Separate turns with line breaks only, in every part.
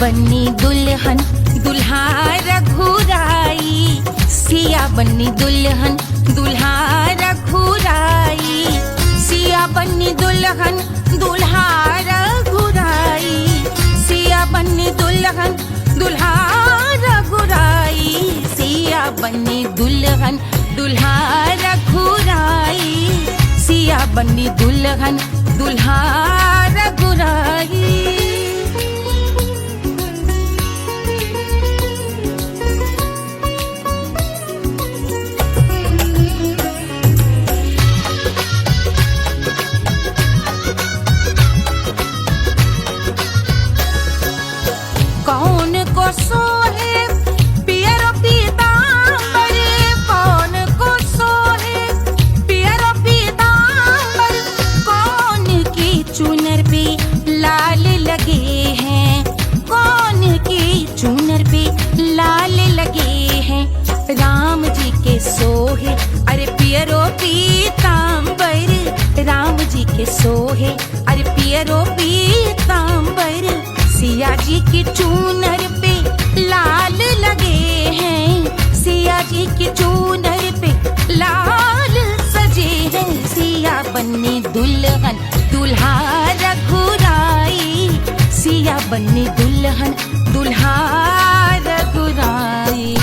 बन्नी दुल्हन दुल्हा रघुराई, सिया बन्नी दुल्हन दुल्हा रघुराई, सिया बन्नी दुल्हन दुल्हा रघुराई, सिया बन्नी दुल्हन दुल्हा रघुराई, सिया बन्नी दुल्हन दुल्हा रघुराई, सिया बन्नी दुल्हन दुल्हा रघुराई। कौन को सोहे पियरो पीतांबर, कौन को सोहे पियरो पीतांबर, कौन की चुनर पे लाल लगे हैं, कौन की चुनर पे लाल लगे हैं, राम जी के सोहे अरे पियरो पीतांबर, राम जी के सोहे अरे पियरो पीतांबर, सिया जी की चूनर पे लाल लगे हैं, सिया जी की चूनर पे लाल सजे हैं, सिया बन्नी दुल्हन दुल्हा रघुराई, सिया बन्नी दुल्हन दुल्हा रघुराई।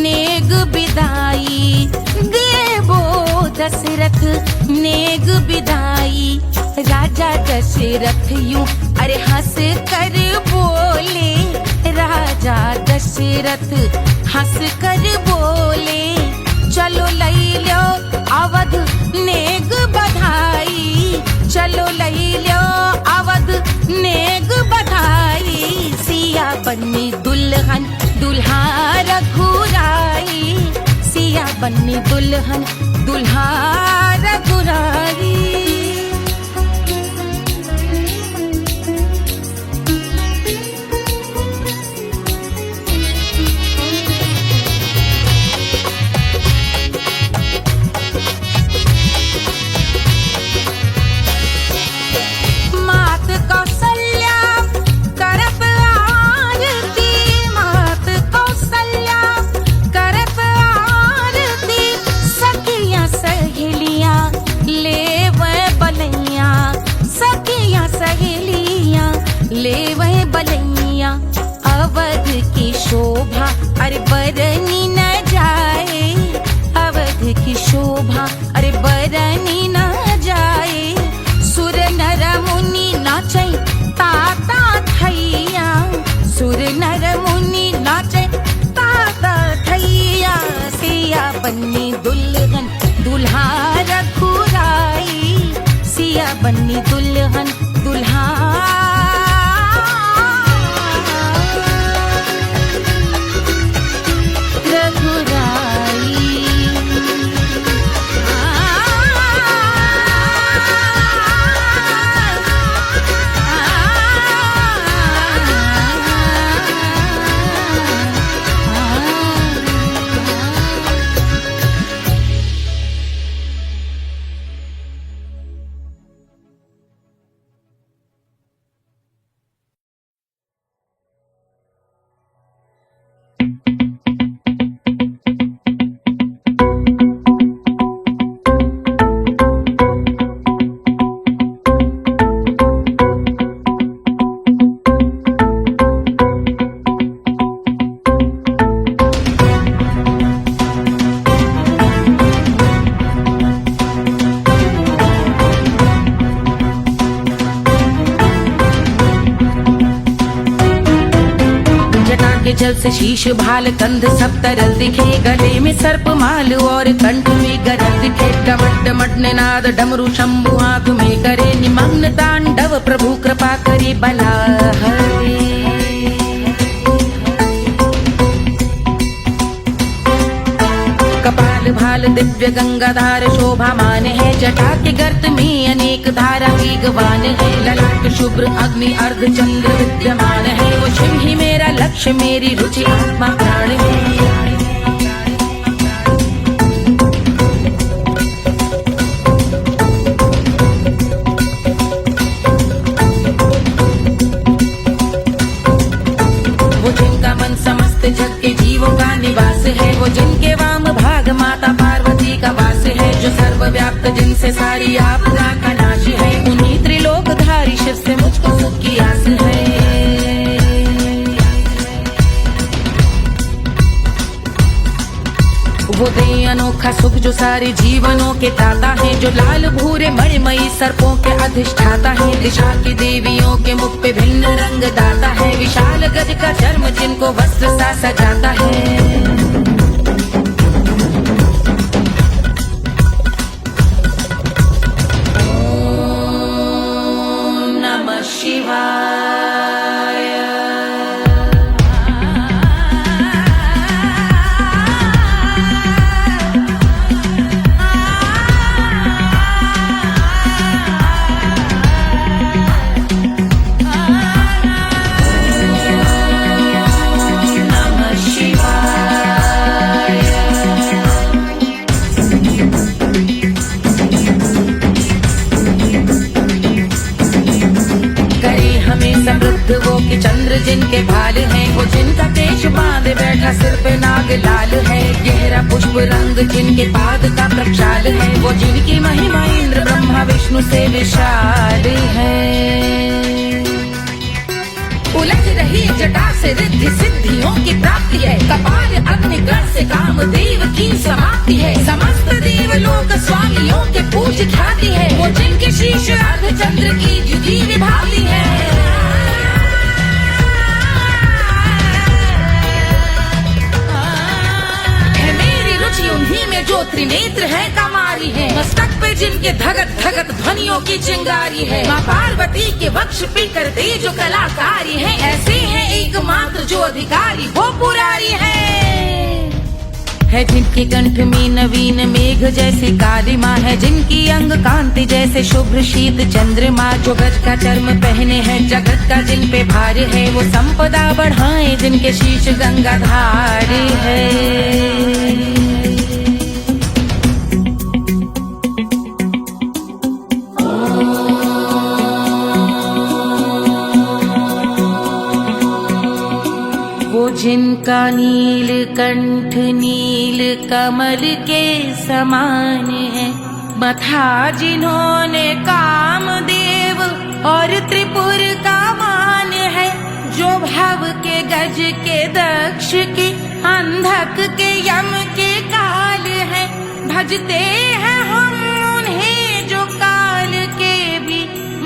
नेग बिदाई देवो दशरथ नेग बिदाई, राजा दशरथ यूं अरे हंस कर बोले, राजा दशरथ हंस कर बोले, चलो लई लो अवध नेग बधाई, चलो लई लो अवध नेग बधाई, सिया बन्नी दुल्हन दुल्हा रघुराई, सिया बन्नी दुल्हन दुल्हा रघुराई। ले वह बलैया अवध की शोभा अरे बरनी न जाए, अवध की शोभा अरे बरनी न जाए, सुर नर मुनि नाचे ताता थैया, सुर नर मुनि नाचे ताता थैया, सिया बन्नी दुल्हन दुल्हा रघुराई, सिया बन्नी दुल्हन दुल्हा जल से शीश भाल कंध सब तरल दिखे, गले में सर्प माल और कंठ में गरल दिखे, डमट डमट निनाद डमरू शंभु आंख में करे निमग्न तांडव, प्रभु कृपा करे बला हरे। दिव्य गंगाधार शोभामान है, जटा के गर्त में अनेक धारा वेगवान है, ललाट शुभ्र अग्नि अर्ध चंद्र विद्यमान है, वो शिव ही मेरा लक्ष्य मेरी रुचि आत्मा प्राण है। वो जिनका मन समस्त जग के जीवों का निवास है, वो जिनके वाम भाग माता पार्वती का वास है, जो सर्वव्याप्त जिनसे सारी आपदा का नाश है, उन्हीं त्रिलोकधारी शिव से मुझको सुख की आस है। वो दे अनोखा सुख जो सारे जीवनों के दाता है, जो लाल भूरे मणिमयी सर्पों के अधिष्ठाता है, दिशा की देवियों के मुख पे भिन्न रंग दाता है, विशाल गज का चर्म जिनको वस्त्र सा सजाता है। ओम नमः शिवाय। समृद्ध वो कि चंद्र जिनके भाल हैं, वो जिनका केश बांधे बैठा सिर पे नाग लाल है, गहरा पुष्प रंग जिनके पाद का प्रक्षाल है, वो जिनकी महिमा इंद्र ब्रह्मा विष्णु से विशाल है। उलझ रही जटा से रिद्धि सिद्धियों की प्राप्ति है, कपाल अग्निगण से कामदेव की समाप्ति है, समस्त देवलोक स्वामियों के पूज ख्याति है, वो जिनके शीश अर्ध चंद्र की जुदी विभाति है। उन्हीं में जो त्रिनेत्र है कमारी है, मस्तक पे जिनके धगत धगत ध्वनियों की चिंगारी है, माँ पार्वती के वक्ष पे करते जो कलाकारी है, ऐसे हैं एकमात्र जो अधिकारी वो पुरारी है जिनके कंठ में नवीन मेघ जैसी काली माँ है, जिनकी अंग कांति जैसे शुभ्र शीत चंद्रमा, जो गज का चर्म पहने हैं जगत का जिन पे भार है, वो संपदा बढ़ाए जिनके शीश गंगाधार है। जिनका नील कंठ नील कमल के समान है, मथा जिन्होंने कामदेव और त्रिपुर का मान है, जो भव के गज के दक्ष के अंधक के यम के काल है, भजते हैं हम उन्हें जो काल के भी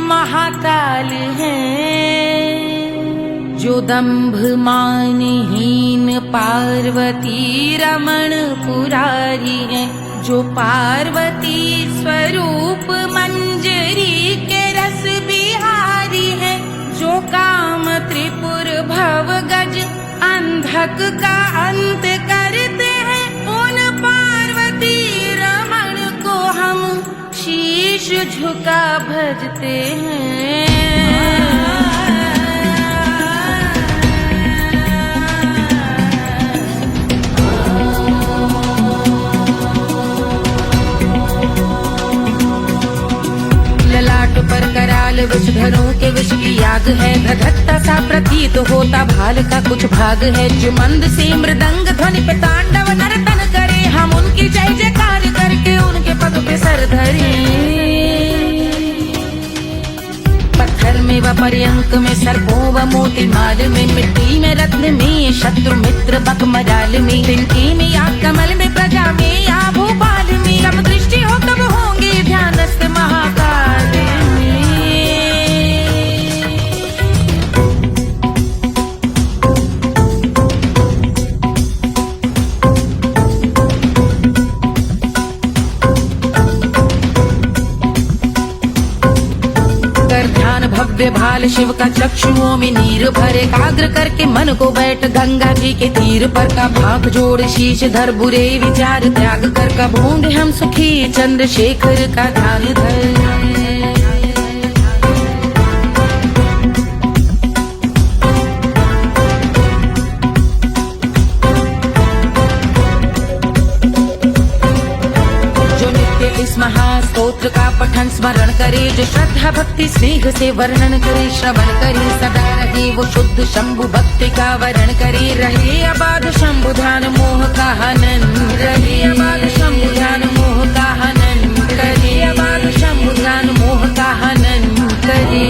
महाकाल हैं, जो दंभ मानहीन पार्वती रमण पुरारी है, जो पार्वती स्वरूप मंजरी के रस बिहारी है, जो काम त्रिपुर भव गज अंधक का अंत करते हैं, उन पार्वती रमण को हम शीश झुका भजते हैं। पर कराल विषधरों के विष की याग है, धधकता सा प्रतीत होता भाल का कुछ भाग है, जो मंद से मृदंग ध्वनि पे तांडव नर्तन करे, हम उनकी जय जयकार करके उनके पद पे सर धरे। पत्थर में व पर्यंक में सर्पों व मोती माल में, मिट्टी में रत्न में शत्रु मित्र बक मजाल में, तिनके में या कमल में प्रजा में या भोपाल में, सब दृष्टि हो तब होंगे ध्यानस्थ महाकाल में। भव्य भाल शिव का चक्षुओं में नीर भरे, एकाग्र करके मन को बैठ गंगा जी के तीर पर का भाग जोड़ शीश धर, बुरे विचार त्याग कर का भूंड हम सुखी चंद्रशेखर का ध्यान धर। महास्तोत्र का पठन स्मरण करे, जो श्रद्धा भक्ति स्नेह से वर्णन करे, श्रवण करे सदा रहे वो शुद्ध शंभु भक्ति का वरण करे, रहे अबाध शंभु ध्यान मोह का हनन, रहे अबाध शंभु ध्यान मोह का हनन करे, अबाध शंभु ध्यान मोह का हनन करे।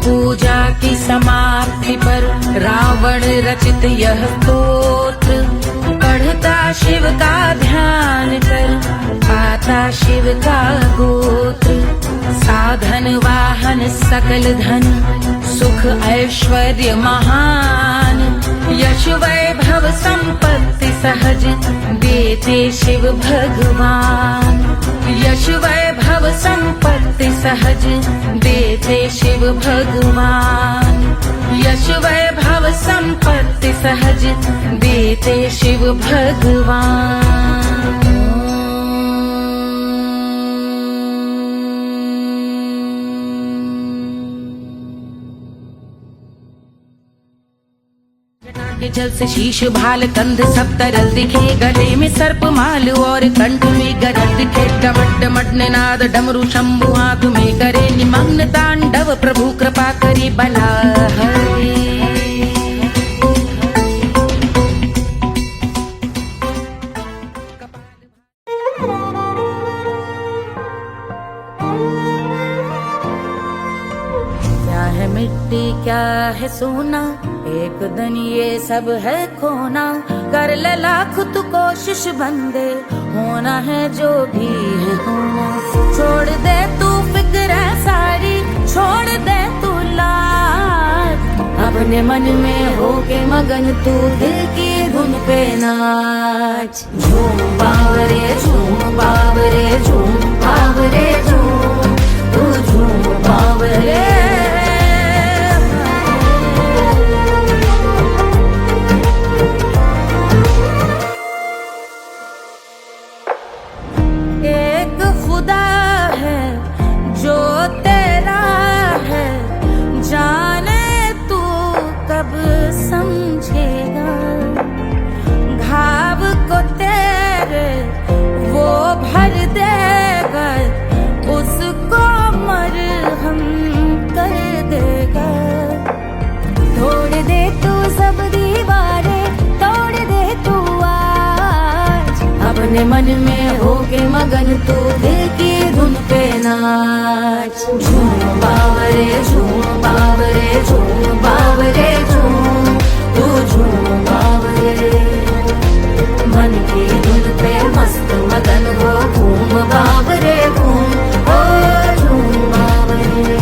पूजा की समाप्ति पर रावण रचित यह स्तोत्र, पढ़ता शिव का ध्यान कर पाता शिव का गोत्र, साधन वाहन सकल धन सुख ऐश्वर्य महान, यश वैभव संपत्ति सहज देते शिव भगवान, यश वैभव संपत्ति सहज देते शिव भगवान, यश वैभव संपत्ति सहज देते शिव भगवान। जल से शीश भाल कंध सब तरल दिखे, गले में सर्प माल और कंठ में गरज दिखे, डमट डमट निनाद डमरू शंभु आंख में करे निमग्न तांडव, प्रभु कृपा करे बला हरे। क्या है मिट्टी क्या है सोना, एक दिन ये सब है खोना, कर ले लाख तू कोशिश बंदे, होना है जो भी है होना, छोड़ दे तू फिक्र सारी, छोड़ दे तू लाज, अपने मन में होके मगन तू दिल की धुन पे नाच, झूम बावरे झूम बावरे झूम बावरे झूम, तू झूम बावरे। अपने मन में होके मगन तू दिल की धुन पे नाच, झूम बावरे झूम बावरे झूम बावरे झूम, तू झूम बावरे, मन की धुन पे मस्त मगन हो घूम बावरे घूम, ओ झूम बावरे।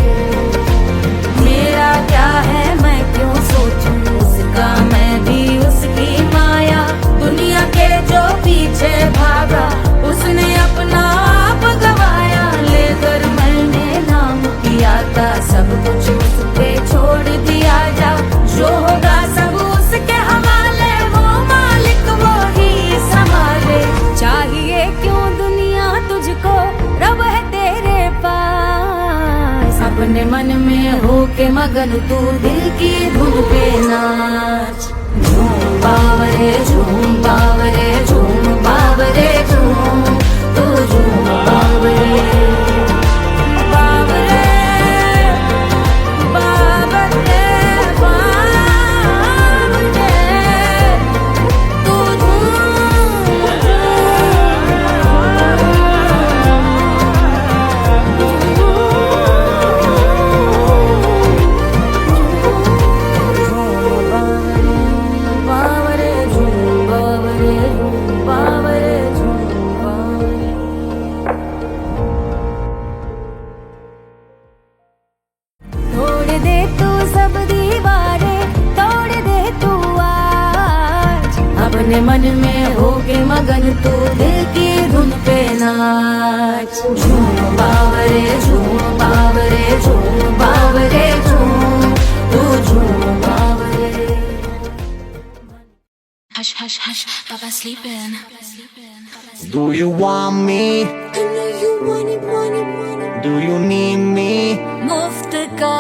मेरा क्या है मैं क्यों सोचूं उसका, मैं भी उसकी माया, दुनिया के जो पीछे भागा उसने अपना आप गवाया, लेकर मैंने नाम किया था सब कुछ उस पे छोड़ दिया, जा जो होगा सब उसके हवाले, वो मालिक वो ही संभाले, चाहिए क्यों दुनिया तुझको, रब है तेरे पास, अपने मन में होके मगन तू दिल की धुन पे नाच, झूम बावरे झूम बावरे झूम बावरे झूम, तू झूम बावरे बावरे बावरे बावरे, तू बावरे झूम बावरे झूम बावरे झूम।
नाच झूम बावरे झूम बावरे झूम बावरे झूम तू झूम बावरे
Hush, hush, hush, Baba sleeping.
Do you want me?
I know you want it.
Do you need me?
मुफ्त का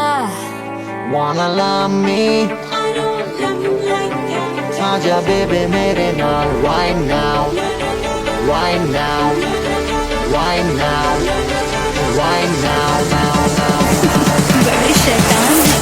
Wanna love me?
I don't love you like that.
आजा baby मेरे नाल right now, right now, right now, right now, now, now.
बड़े शैतान है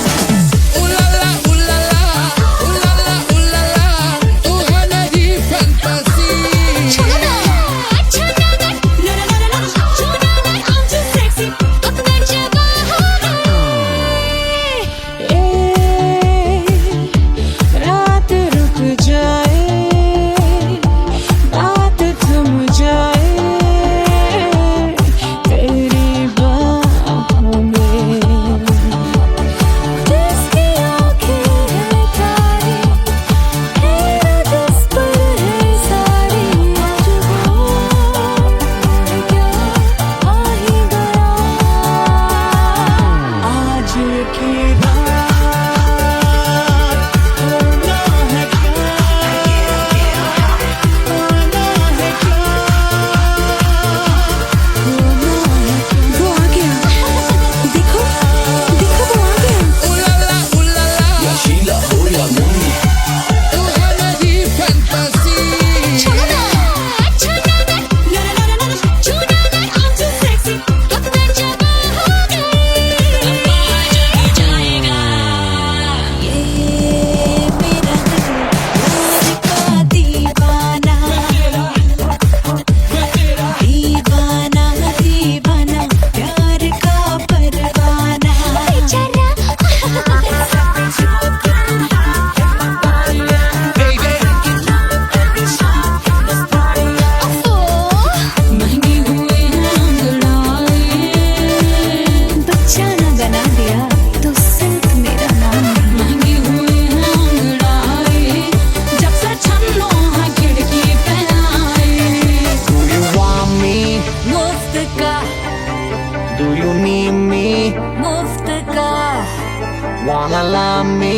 Wanna love me?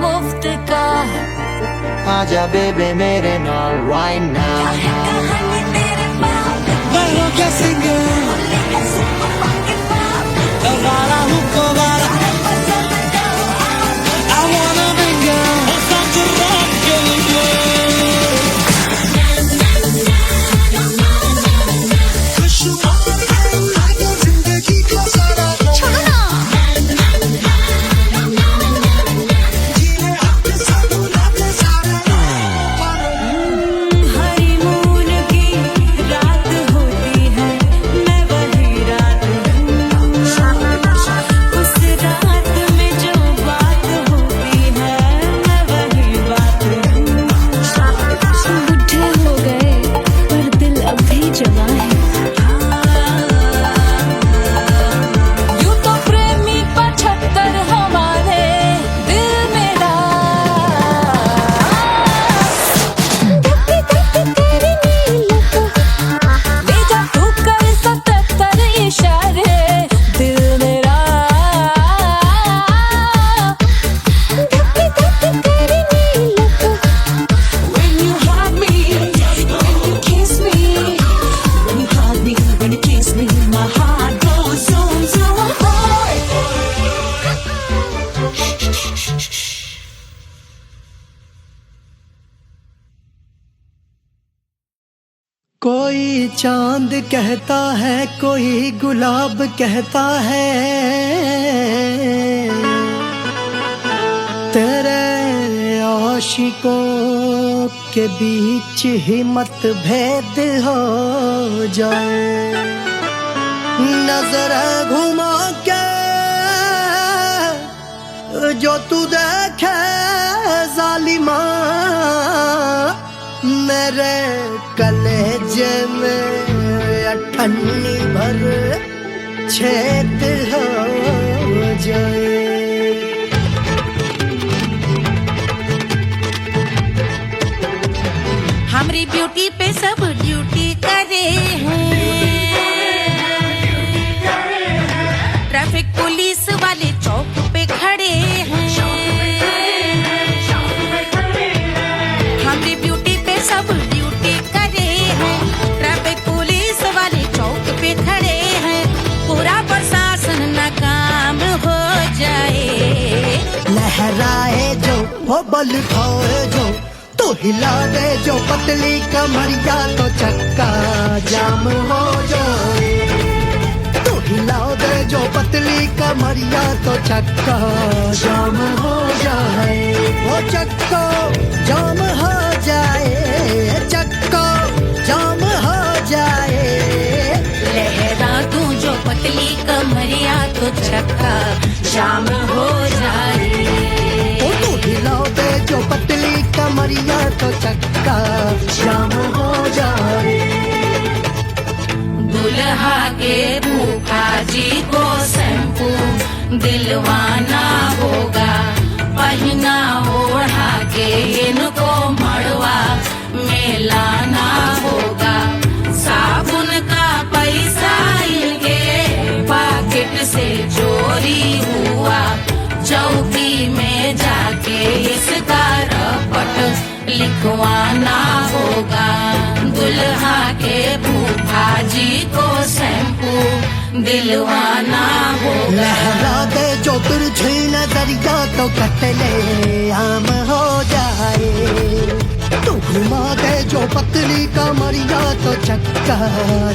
मुफ्त का
आजा baby मेरे नाल right now. मैं हो क्या सिंगर? वाला हूँ कोवाला. I wanna be girl. Start to rock your
कोई चांद कहता है कोई गुलाब कहता है तेरे आशिकों के बीच ही मतभेद हो जाए नजर घुमा के जो तू देखे जालिमा मेरे कलेजे में अठन्नी भर छेद हो जाए
हमरी ब्यूटी पे सब ड्यूटी करे हैं
हो बल खाए जो तो हिला दे जो पतली कमरिया तो चक्का जाम हो जाए। तो हिला दे जो पतली कमरिया तो चक्का जाम हो जाए। वो चक्का जाम हो जाए, चक्का जाम हो जाए।
लहरा तू जो पतली कमरिया तो चक्का जाम हो जाए।
ओ तू हिला दे जो पतली कमरिया तो चक्का जाम हो जाए।
दुल्हा के भूखा जी को शैम्पू दिलवाना होगा, पहना ओढ़ा के इनको मड़वा में लाना होगा। साबुन का पैसा इनके पॉकेट से चोरी हुआ, चौकी में जाके इसका रपट लिखवाना होगा। दुल्हा के भूखा जी को शैम्पू दिलवाना होगा।
लहरा दे जो तिरछी नजरिया तो कतले आम हो जाए। तू घुमा दे जो पतली कमरिया तो चक्का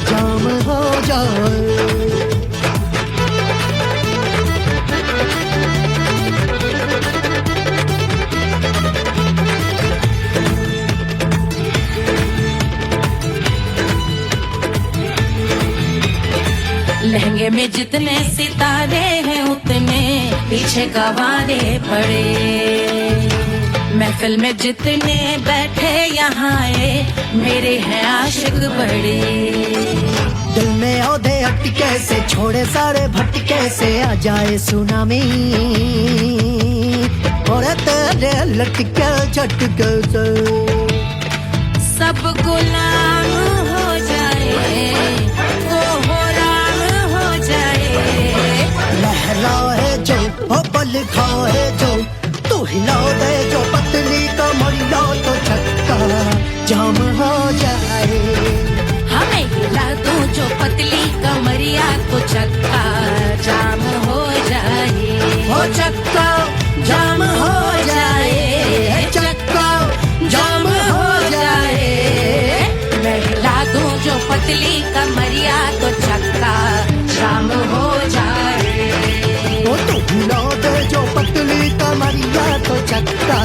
जाम हो जाए।
लहंगे में जितने सितारे हैं उतने पीछे गवारे पड़े। महफिल में जितने बैठे यहाँ आए मेरे हैं आशिक बड़े।
दिल में औधे हटके से छोड़े सारे भटके से आ जाए सुनामी। और तेरे लटके झटके से
सब गुलाम हो जाए, वो हो राम हो जाए।
लहराए जो हो बल खाए जो तू हिला दे जो पतली कमरिया तो चक्का जाम हो जाए।
हमें हिला दो जो पतली कमरिया तो चक्का जाम हो जाए।
हो चक्का जाम हो जाए, चक्का जाम हो जाए।
मैं हिला दूं जो पतली कमरिया तो चक्का जाम हो जाए।
वो तू हिला दे जो पतली कमरिया तो चक्का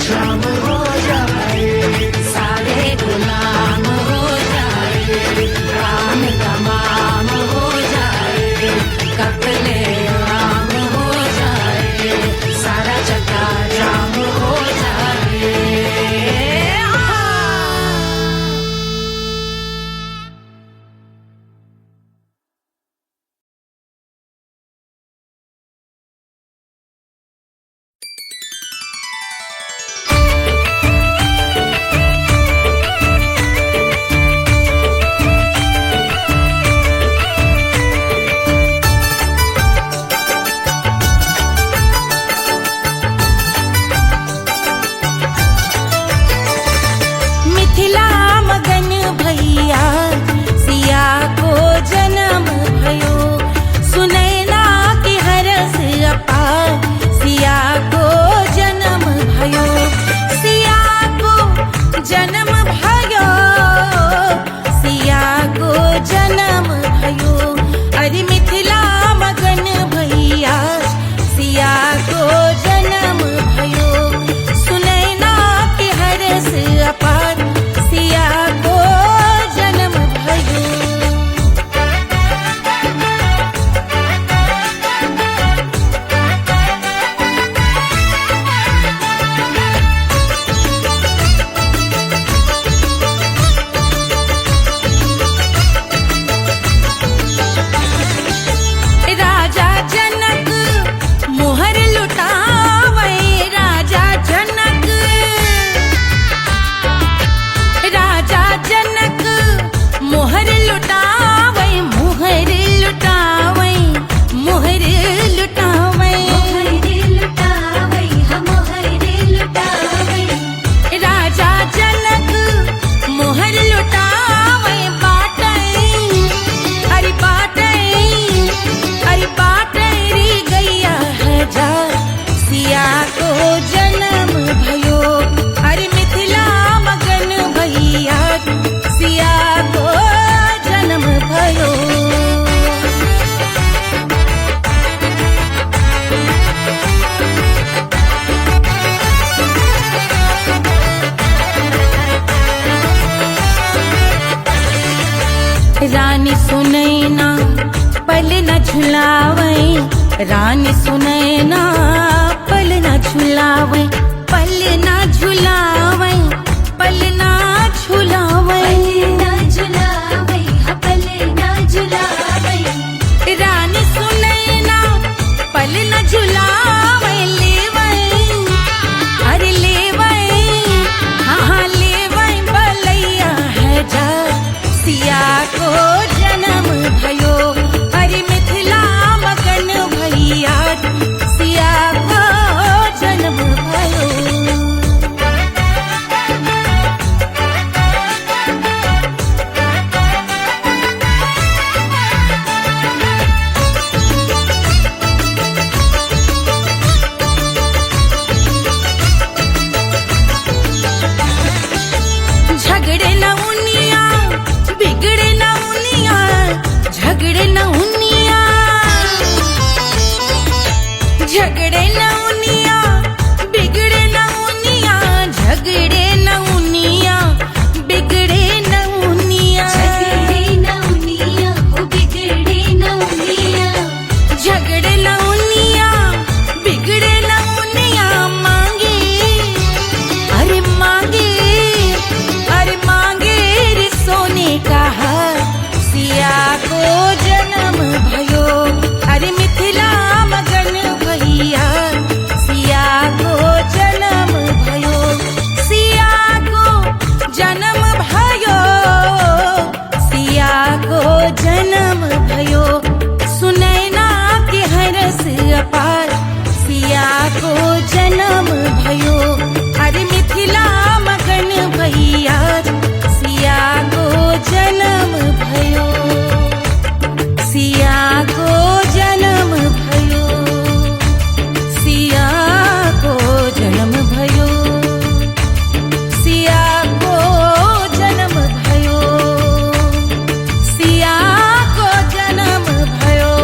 जाम हो जाए।
सारे गुलाम हो जाए, काम तमाम हो जाए। कपले आम हो जाए, सारा चक्का जाम हो जाए। झुलावे रानी सुनैना, पल न झुलावे, पल न झुलावे, पल न झुलावे, रानी सुनैना पल न झुलावे, लेवै अरे लेवै, हाँ लेवै बलैया है जा, सिया को जन्म भयो, अरे मिथिला मगन भैया, सिया को जन्म भयो। झगड़े न उनिया, बिगड़े न उनिया, झगड़े न उनिया, झगड़े न उनिया, बिगड़े न उनिया, झगड़े न उनिया, बिगड़े न उनिया, झगड़े न उनिया, बिगड़े न उनिया, मांगे अरे मांगे, अरे मांगे रे सोने का हार, सिया को जन्म भयो, अरे मिथिला मगन भैया, सिया को जन्म भयो, सिया को जन्म भयो, सिया को जन्म भयो, सुनैना के हरस अपार, सिया को जन्म भयो, अरे मिथिला मगन भैया, सिया को जन्म भयो, सिया को जन्म भयो, सिया को जन्म भयो, सिया को जन्म भयो, सिया को जन्म भयो,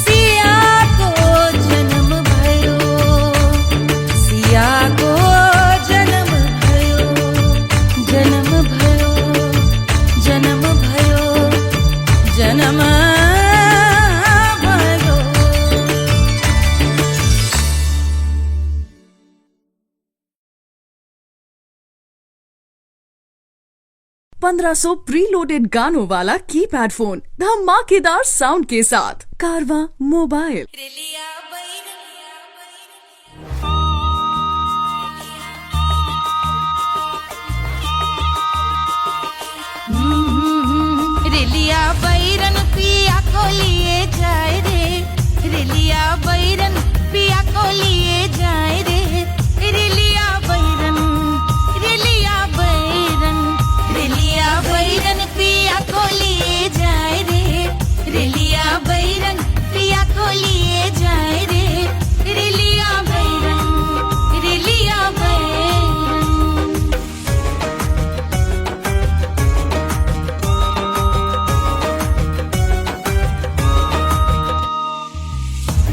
सिया को जन्म भयो, सिया को जन्म भयो, जन्म भयो, जन्म भयो, जन्म भयो।
₹1500 प्रीलोडेड गानों वाला कीपैड फोन धमाकेदार साउंड के साथ कारवा मोबाइल।
रेलिया बैरन पिया को लिए जाए रे, रेलिया बैरन पिया को लिए जाए रे, रेलिया बैरन, रेलिया बैरन, रेलिया बैरन पिया को लिए जाए रे, रेलिया बैरन पिया को लिए जाए रे, रेलिया बैरन, रेलिया बैरन।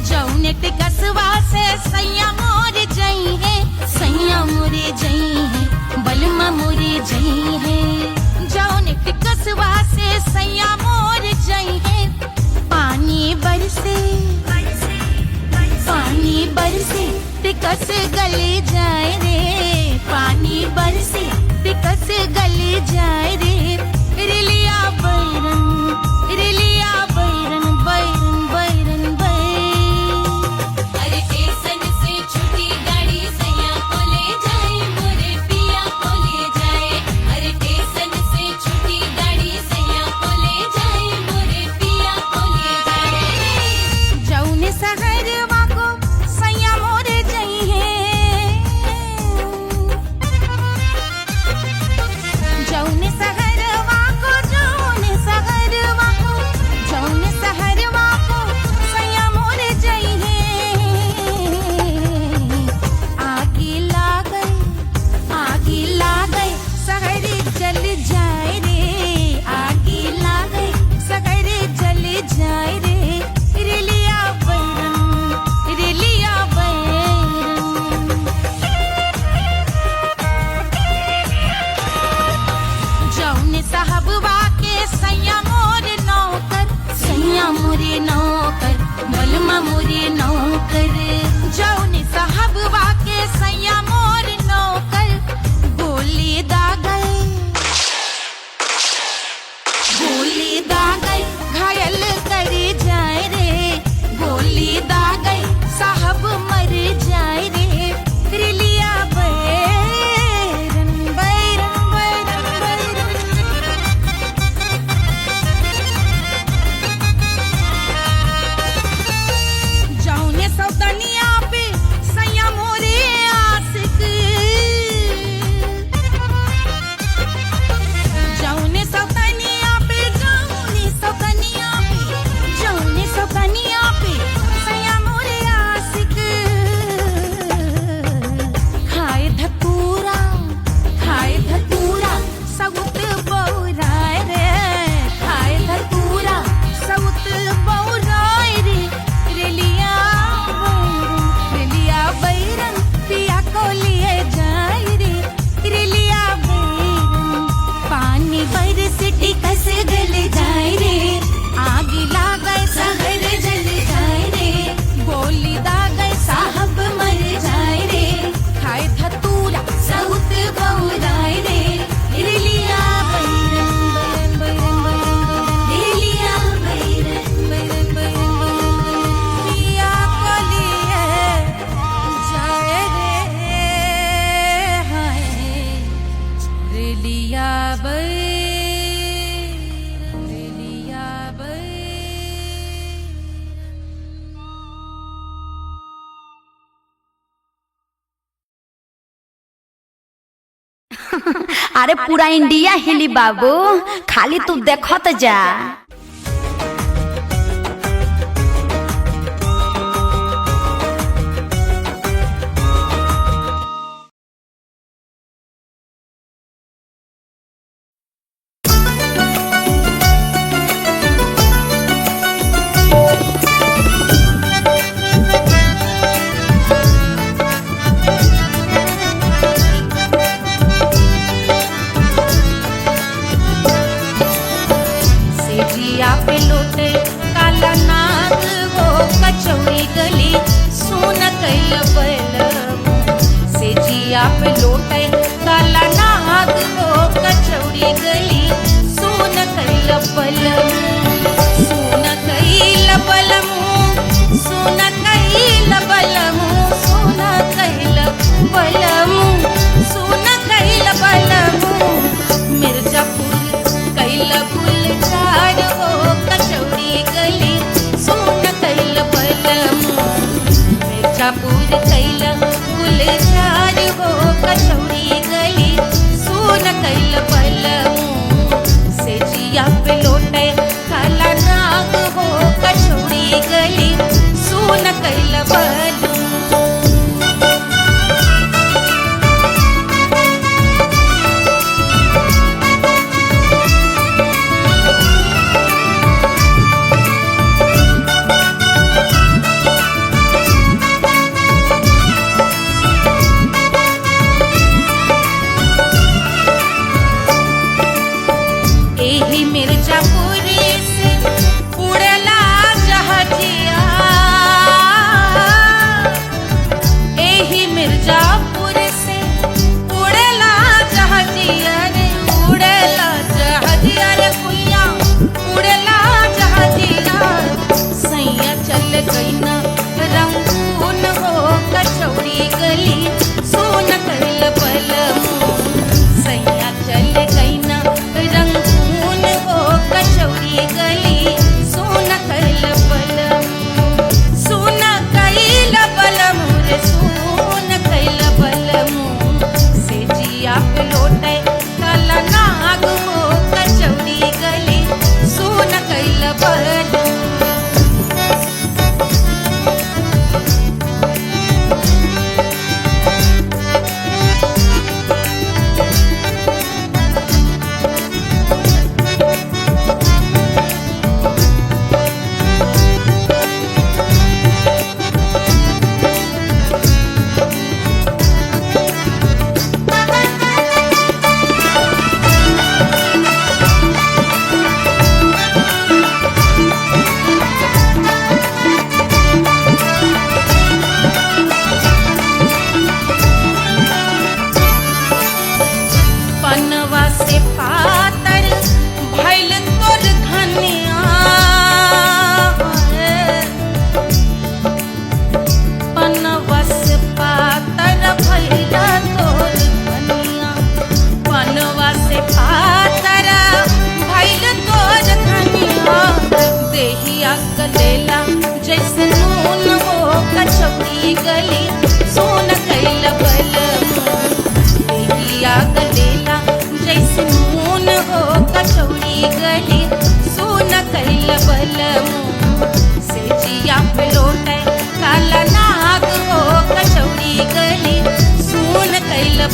जौने टिकसवा से सैया मोरे जई है, सैया मोरे जई है, बलमा मोरे जई है, जौने टिकसवा से सैया मोरे जई है, पानी बरसे, पानी बरसे टिकस गले जाए रे, पानी बरसे टिकस गले जाए रे, रेलिया बैरन, रेलिया बैरन, बैरन बैरन बैरन। अरे स्टेशन से छुट्टी गाड़ी सैया को ले जाए, मोरे पिया को ले जाए, अरे स्टेशन से छुट्टी गाड़ी सैया को ले जाए, मोरे पिया को ले जाए, जौने सहरवा को सैया मोरे जई है, जौने सहरवा को जौने गोली दागई घायल कर जाए रे, गोली दागई साहब मर जाए रे, रिलिया बैरन बैरन बैरन बैरन। जौने सौतनिया पे सैया मोरे आशिक, जौने सौतनिया पे सैया मोरे आशिक, खाए धतूरा सउत बौराय रे, खाए धतूरा सउत बौराय रे, रेलिया बैरन पिया को लिए जाए रे, रेलिया बैरन पानी बरसटी कस गल जाए रे, आग लागै सहर जल जाए रे, गोली दागै साहब मर जाए रे, खाए धतूरा सउत बौराय रे, रेलिया बैरन बैरन बैरन रेलिया बैरन बैरन बैरन पिया को लिए जाए रे, हाय रेलिया बैरन रेलिया बैरन।
अरे पूरा इंडिया हिली बाबू, खाली तू देखत जा।
सेजिया पे लोटे काला नाग वो कचौड़ी गली सोन कैल बलमु, सेजिया पे लोटे काला नाग वो कचौड़ी गली सोन कैल बलमु, सोन कैल बलमु, सोन कैल बलमु, सोन कैल बलमु, सोन कैल बलमु, मिर्जापुर कैल गुलजार हो कचौड़ी गली सोन कैल बलमु, मिर्जापुर कैल गुलजार हो कचौड़ी गली सोन कैल बलमु, सेजिया पे लोटे काला नाग हो कचौड़ी गली सोन कैल बलमु। एही मिर्जापुर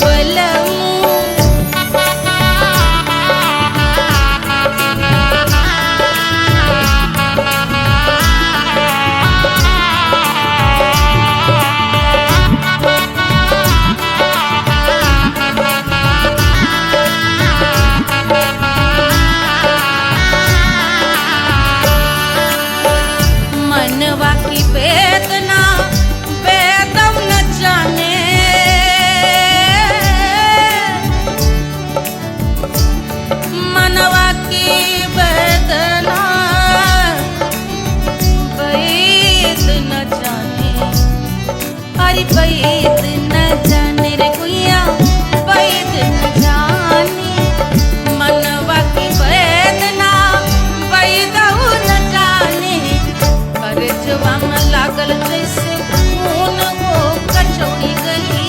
बलमू मनवा की वेदना वेदम न जाने मनवा की वेदना वेद न जाने अरे वेद न जाने रे गुइया वेद न जाने मनवा की वेदना वेद न जाने करजवा में लागल जैसे खून वो कचौड़ी गली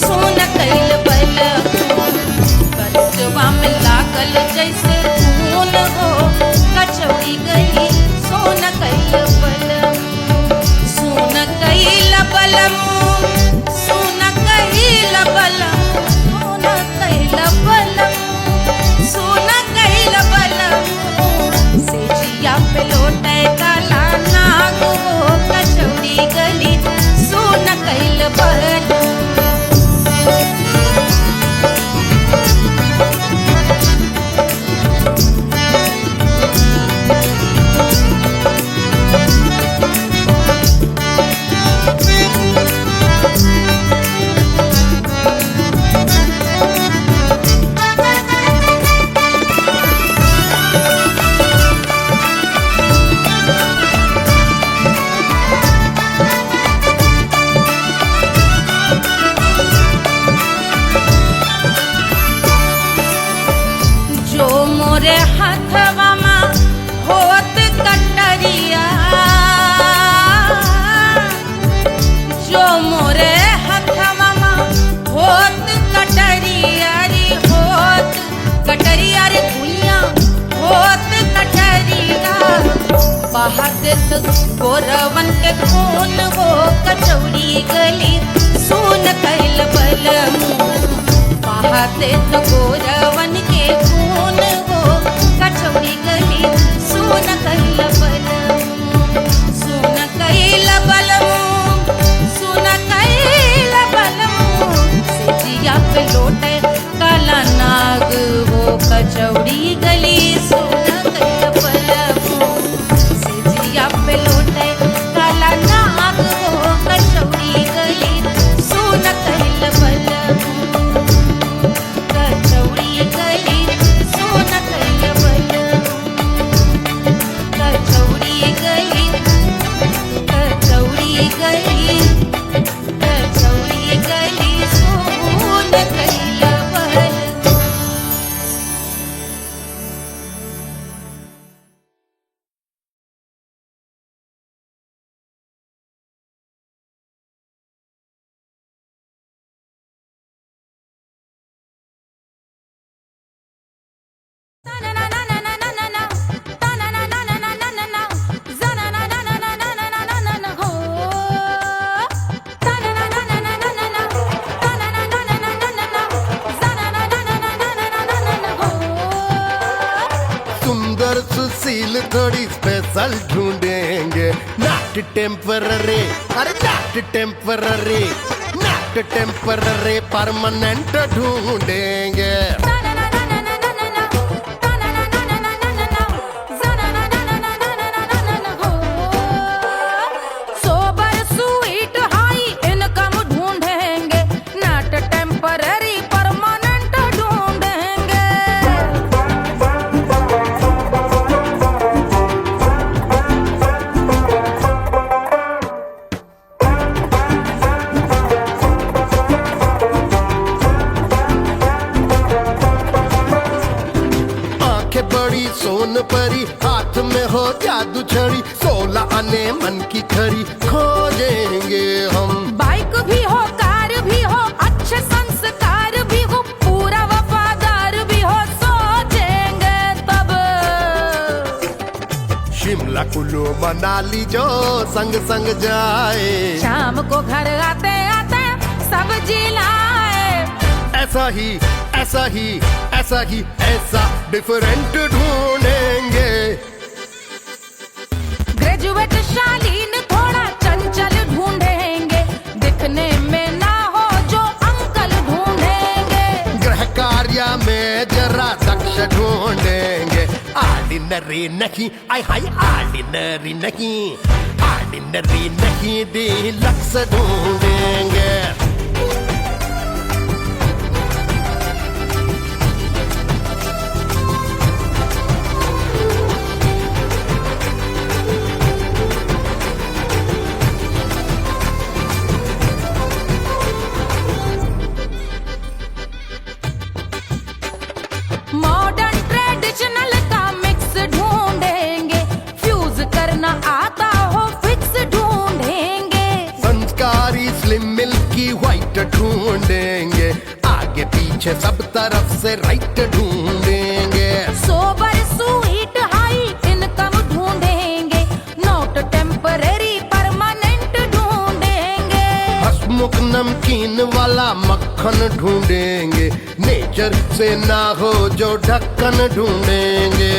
सोन कैल बल करजवा में लागल जैसे खून वो कचौड़ी गली सोन कैल बल सोन कैल बलम सोन कैल बलम सोन कैल बलम सोन कैल बलम से जिया पे लोटे काला नाग हो कचौड़ी गली सोन कैल बलम जो मोरे हाथवा में होत कटरिया जो मोरे हाथवा में होत कटरिया रे होत कटरिया रे भुइया होत कटरिया बहात गोरवन के खून वो कचौड़ी गली सोन कैल बलमू बहाते तो गोरवन के खून वो कचौड़ी गली सोन कैल बलमू सोन कैल बलमू सोन कैल बलमू से जिया पे लोटे काला नाग वो कचौड़ी गली सोन कैल बलमू से जिया पे लोटे काला नाग वो कचौड़ी गली सोन कैल बलमू कचौड़ी गली सोन कैल बलमू कचौड़ी गली कचौड़ी गली कचौड़ी गली सोन कैल बलमू
सुंदर सुशील थोड़ी स्पेशल ढूंढेंगे नॉट टेम्पररी अरे not temporary not temporary permanent ढूंढेंगे
सोबर स्वीट हाई इनकम ढूंढेंगे नॉट टेम्पररी परमानेंट ढूंढेंगे
आंखें बड़ी सोन परी हाथ में हो जादू छड़ी 16 आने मन की खरी खोजेंगे हम
बाइक भी हो कार भी हो अच्छे संस्कार भी हो पूरा वफादार भी हो सोचेंगे तब
शिमला कुल्लू मनाली जो संग संग जाए
शाम को घर आते आते सब्जी लाए
ऐसा ही ऐसा ही ऐसा ही ऐसा डिफरेंट ढूंढेंगे।
ग्रेजुएट शालीन थोड़ा चंचल ढूंढेंगे, दिखने में ना हो जो अंकल ढूंढेंगे।
गृह कार्य में जरा दक्ष ढूंढेंगे। ऑर्डिनरी नहीं, आय हाय ऑर्डिनरी नहीं, ऑर्डिनरी नहीं डीलक्स ढूंढेंगे।
मॉडर्न ट्रेडिशनल का मिक्स ढूंढेंगे, फ्यूज करना आता हो फिक्स ढूंढेंगे।
संस्कारी स्लिम मिल्की व्हाइट ढूंढेंगे, आगे पीछे सब तरफ से राइट ढूंढेंगे।
सोबर स्वीट हाई इनकम ढूंढेंगे, नोट टेम्परेरी परमानेंट ढूंढेंगे।
हंसमुख नमकीन वाला मक्खन ढूंढेंगे, नेचर से ना हो जो ढक्कन ढूंढेंगे।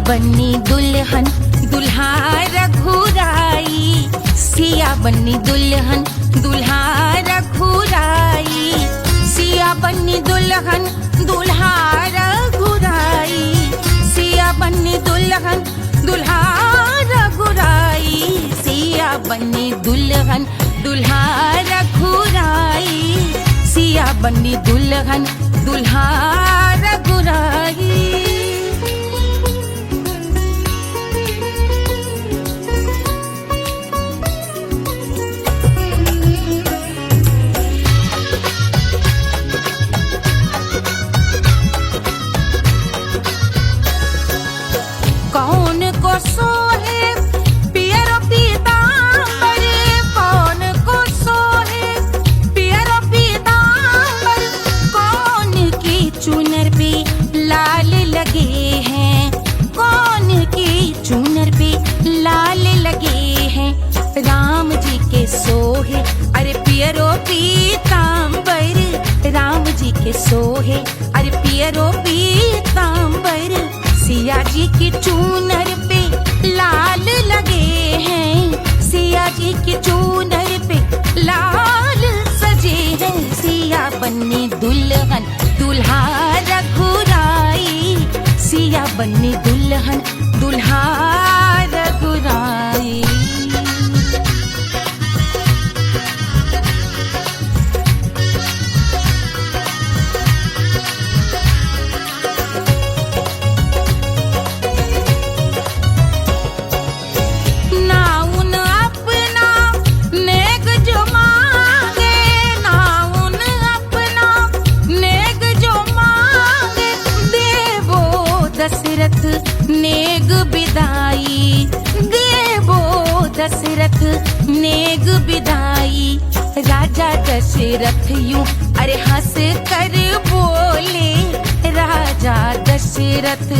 बन्नी दुल्हन दुल्हा रघुराई, सिया बन्नी दुल्हन दुल्हा रघुराई, सिया बन्नी दुल्हन दुल्हा रघुराई, सिया बन्नी दुल्हन दुल्हा रघुराई, सिया बन्नी दुल्हन दुल्हा रघुराई, सिया बन्नी दुल्हन दुल्हा रघुराई। कौन को सोहे पियरो पीतांबर, कौन को सोहे पियरो पीतांबर, कौन की चुनर पे लाल लगे हैं, कौन की चुनर पे लाल लगे हैं। राम जी के सोहे अरे पियरो पीतांबर, राम जी के सोहे अरे पियरो पीतांबर, सिया जी की चूनर पे लाल लगे हैं, सिया जी की चूनर पे लाल सजे हैं। सिया बन्नी दुल्हन दुल्हा रघुराई, सिया बन्नी दुल्हन दुल्हा रघुराई। दशरथ नेग बिदाई, देवो दशरथ नेग बिदाई, राजा दशरथ यूं अरे हंस कर बोले, राजा दशरथ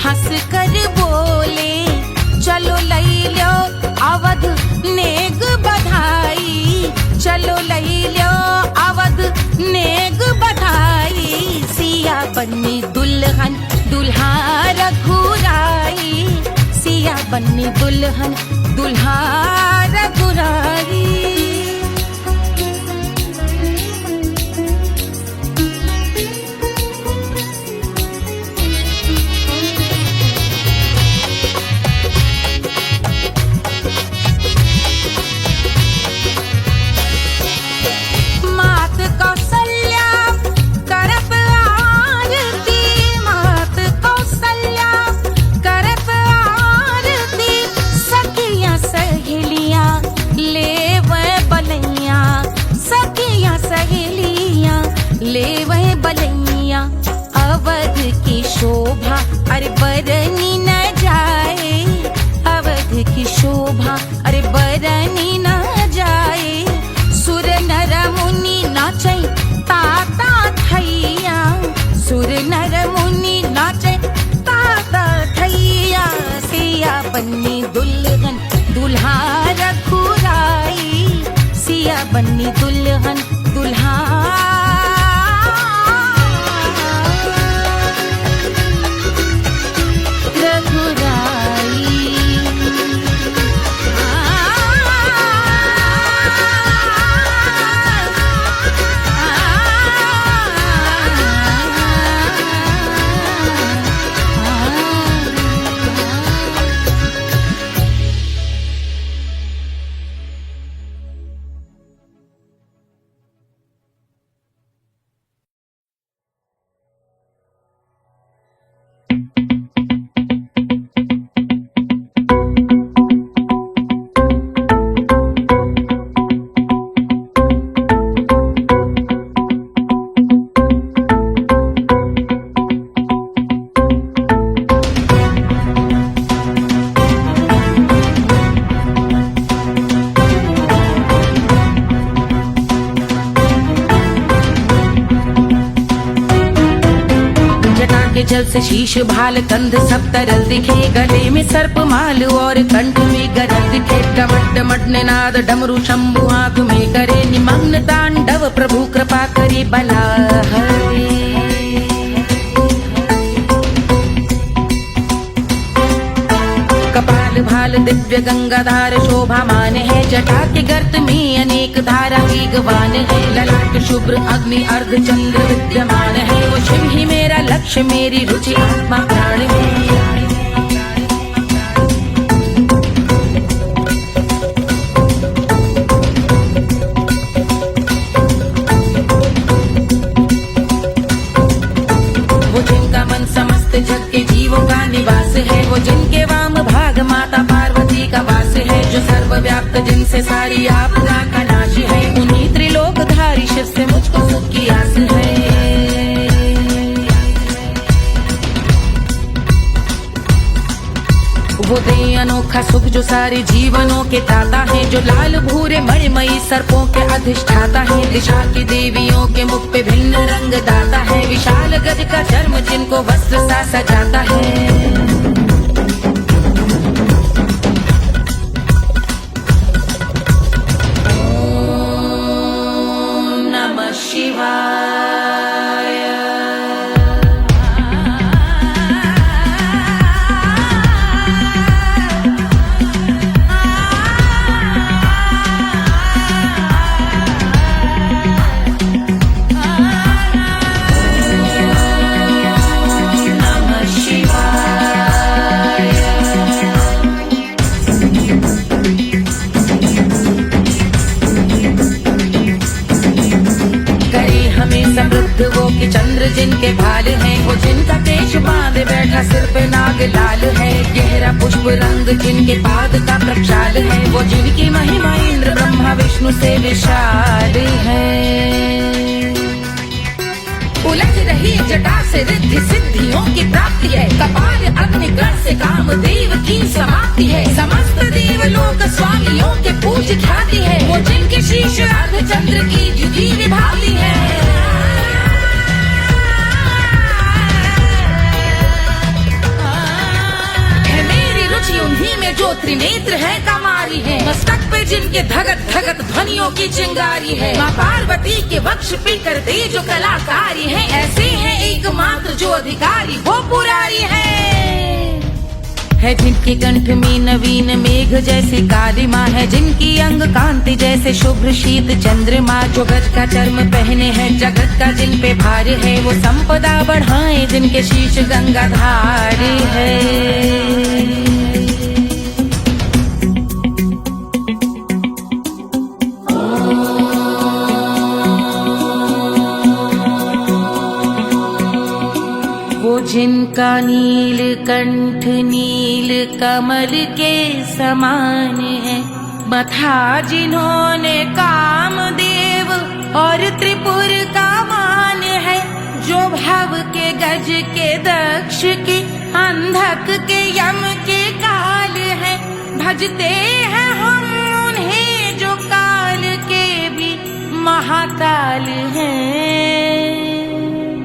हंस कर बोले, चलो लई लो अवध नेग बधाई, चलो लई लो अवध नेग बधाई। सिया बन्नी दुल्हन दुल्हा रघुराई, सिया बन्नी दुल्हन दुल्हा रघुराई। अरे बरनी न जाए अवध की शोभा, अरे बरनी न जाए सुर नर मुनि नाचे ताता थैया, सुर नर मुनि नाचे ताता थैया। सिया बन्नी दुल्हन दुल्हा रघुराई, सिया बन्नी दुल्हन दुल्हा जल से शीश भाल कंध सब तरल दिखे, गले में सर्प माल और कंठ में गरल दिखे। डमट डमट निनाद डमरू शंभु आंख में करे निमग्न तांडव, प्रभु कृपा करे बला हरे। कपाल भाल दिव्य गंगाधार शोभामान है, जटा के गर्त में अनेक धारा वेगवान है। ललाट शुभ्र अग्नि अर्ध चंद्र विद्यमान है, वो शिव ही मेरा लक्ष्य मेरी रुचि आत्मा प्राण है। वो जिनका मन समस्त जग के जीवों का निवास है, वो जिनके वाम भाग माता पार्वती का वास है। जो सर्वव्याप्त जिनसे सारी आपदा का नाश है, उन्हीं त्रिलोकधारी शिव से मुझको सुख की आस है। वो दे अनोखा सुख जो सारे जीवनों के दाता है, जो लाल भूरे मणिमयी सर्पों के अधिष्ठाता है। दिशा की देवियों के मुख पे भिन्न रंग दाता है, विशाल गज का चर्म जिनको वस्त्र सा सजाता है। ओम नमः शिवाय। समृद्ध वो कि चंद्र जिनके भाल हैं, वो जिनका केश बांधे बैठा सिर पे नाग लाल है। गहरा पुष्प रंग जिनके पाद का प्रक्षाल है, वो जिनकी महिमा इंद्र ब्रह्मा विष्णु से विशाल है। उलझ रही जटा से रिद्धि सिद्धियों की प्राप्ति है, कपाल अग्निग्रह से कामदेव की समाप्ति है। समस्त देवलोक स्वामियों के पूज ख्याति है, वो जिनके शीश अर्ध चंद्र की द्युति विभाती है। उन्हीं में जो त्रिनेत्र है कमारी है, मस्तक पे जिनके धगत धगत ध्वनियों की चिंगारी है। माँ पार्वती के वक्ष पे कर दे जो कलाकारी है, ऐसे है एकमात्र जो अधिकारी वो पुरारी है। जिनके कंठ में नवीन मेघ जैसे काली माँ है, जिनकी अंग कांति जैसे शुभ्र शीत चंद्रमा। जो गज का चर्म पहने हैं जगत का जिन पे भार है, वो संपदा बढ़ाए जिनके शीश गंगाधार है। जिनका नील कंठ नील कमल के समान है, मथा जिन्होंने कामदेव और त्रिपुर का मान है। जो भव के गज के दक्ष के अंधक के यम के काल है, भजते हैं हम उन्हें जो काल के भी महाकाल हैं।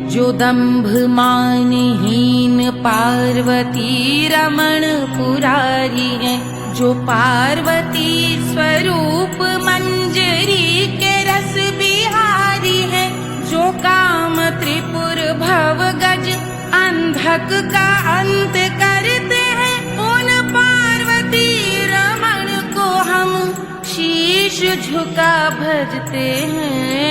जो दंभ मानहीन पार्वती रमण पुरारी है, जो पार्वती स्वरूप मंजरी के रस बिहारी है, जो काम त्रिपुर भव गज अंधक का अंत करते हैं, उन पार्वती रमण को हम शीश झुका भजते हैं।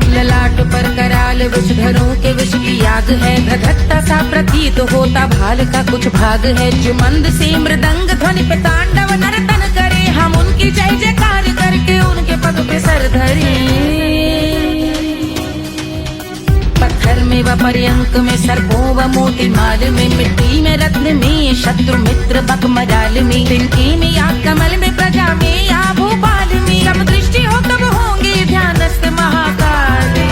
ललाट पर कराल विषधरों के विष की आग है, धधकता सा प्रतीत होता भाल का कुछ भाग है। जो मंद से मृदंग ध्वनि पे तांडव नर्तन करे, हम उनकी जय जयकार करके उनके पद पे सर धरे। पत्थर में व पर्यंक में सर्पों व मोती माल में, मिट्टी में रत्न में शत्रु मित्र बक मजाल में, तिनके में या कमल में प्रजा में या भोपाल में, जब दृष्टि हो तब होंगे ध्यानस्थ महाकाल में।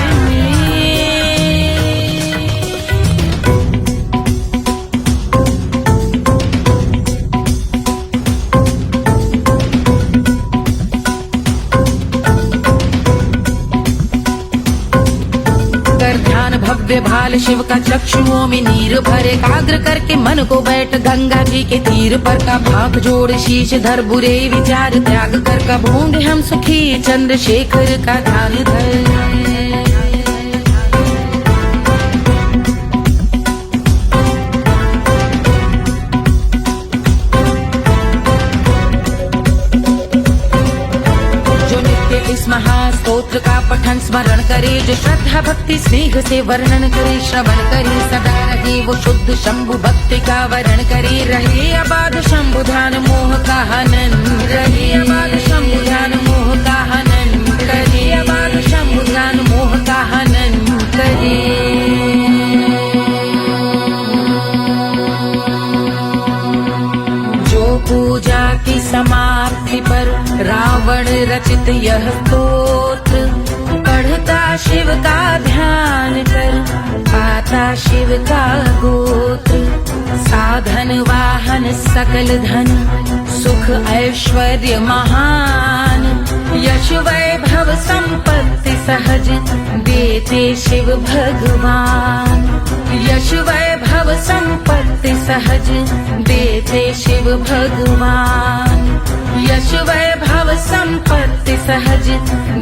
ध्यान भव्य भाल शिव का चक्षुओं में नीर भरे, एकाग्र करके मन को बैठ गंगा जी के तीर पर का भाग जोड़ शीश धर, बुरे विचार त्याग कर का भोंग हम सुखी चंद्रशेखर का ध्यान धर। इस महास्तोत्र का पठन स्मरण करे, जो श्रद्धा भक्ति स्नेह से वर्णन करे, श्रवण करे सदा रहे वो शुद्ध शंभु भक्ति का वर्ण करे। रहे अबाध शंभु ध्यान मोह का हनन, रहे अबाध शंभु ध्यान मोह का हनन करे, अबाध शंभु ध्यान मोह का हनन करे। पूजा की समाप्ति पर रावण रचित यह स्तोत्र, पढ़ता शिव का ध्यान कर पाता शिव का गोत्र। साधन वाहन सकल धन सुख ऐश्वर्य महान, यश वैभव संपत्ति सहज देते शिव भगवान। यश वैभव संपत्ति सहज देते शिव भगवान, यश वैभव संपत्ति सहज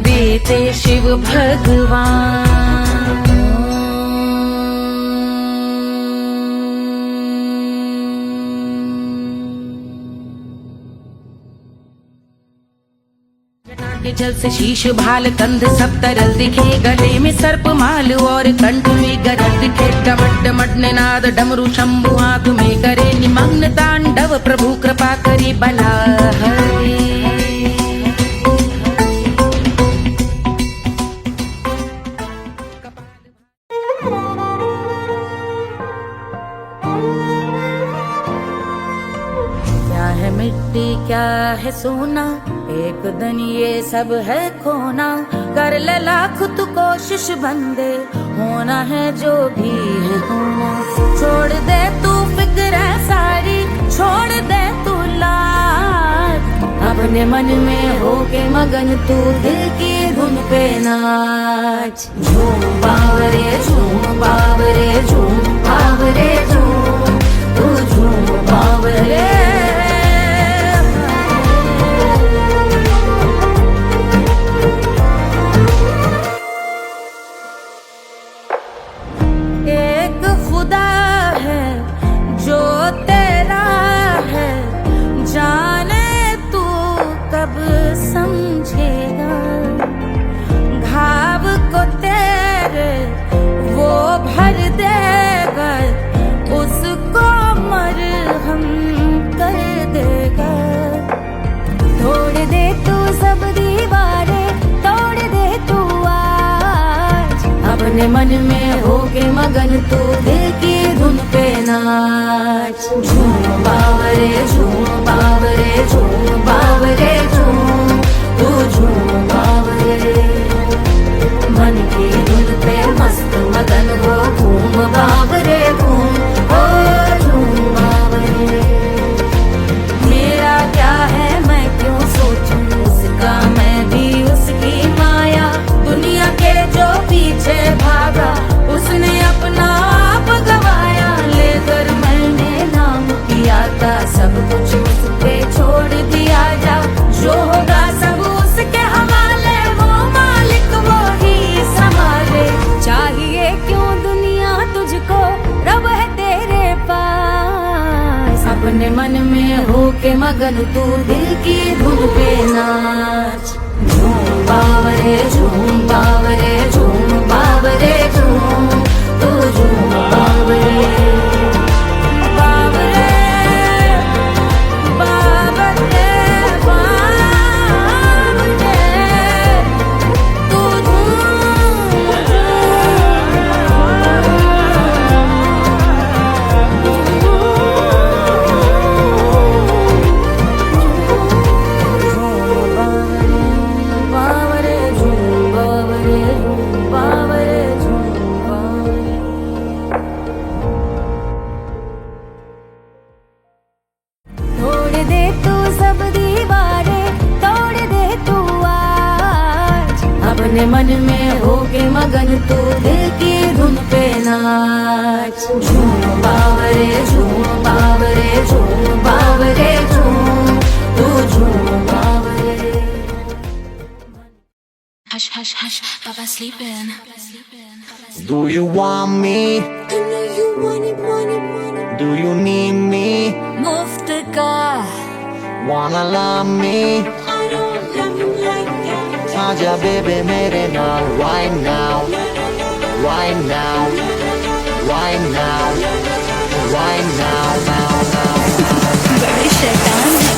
देते शिव भगवान। के जल से शीश भाल कंध सब तरल दिखे, गले में सर्प माल और कंठ में गरल दिखे। डमट डमट निनाद डमरू शंभु आंख में करे, निमग्न तांडव प्रभु कृपा करे बला हरे। क्या है मिट्टी क्या है सोना, एक दिन ये सब है खोना। कर ले लाख तू कोशिश बंदे, होना है जो भी है होना। छोड़ दे तू फिक्र सारी, छोड़ दे तू लाज, अपने मन में होके मगन तू दिल की धुन पे नाच। झूम बावरे झूम बावरे झूम बावरे झूम, तू झूम बावरे। मन में होके मगन तू दिल की धुन पे
नाच। झूम बावरे झूम बावरे झूम बावरे झूम, तू झूम बावरे। मन की धुन पे मस्त मगन हो, घूम बावरे घूम, ओ झूम बावरे। मेरा क्या है मैं क्यों सोचूं उसका, मैं भी उसकी माया। दुनिया के जो पीछे भागा उसने अपना आप गवाया। लेकर मैंने नाम किया था, सब कुछ उस पे छोड़ दिया जा। जो होगा सब उसके हवाले, वो मालिक वो ही संभाले। चाहिए क्यों दुनिया तुझको, रब है तेरे पास। अपने मन में हो के मगन तू दिल की धुन पे नाच। झूम बावरे झूम बावरे झूम बावरे झूम, तू झूम बावरे। बावरे बावरे बावरे, तू बावरे झूम बावरे झूम बावरे झूम बावरे। तोड़ दे तू सब दीवारें, तोड़ दे तू आज। अपने मन में हो के मगन तू दिल की धुन पे नाच। झूम बावरे झूम बावरे झूम बावरे झूम, तू झूम बावरे।
Hush, hush, hush, Baba sleeping.
Do you want me? Do you need me?
मुफ्त का
Wanna love me? आजा बेबे मेरे नाल right now, right now, right now, right now, now, now.
बड़े शैतान है।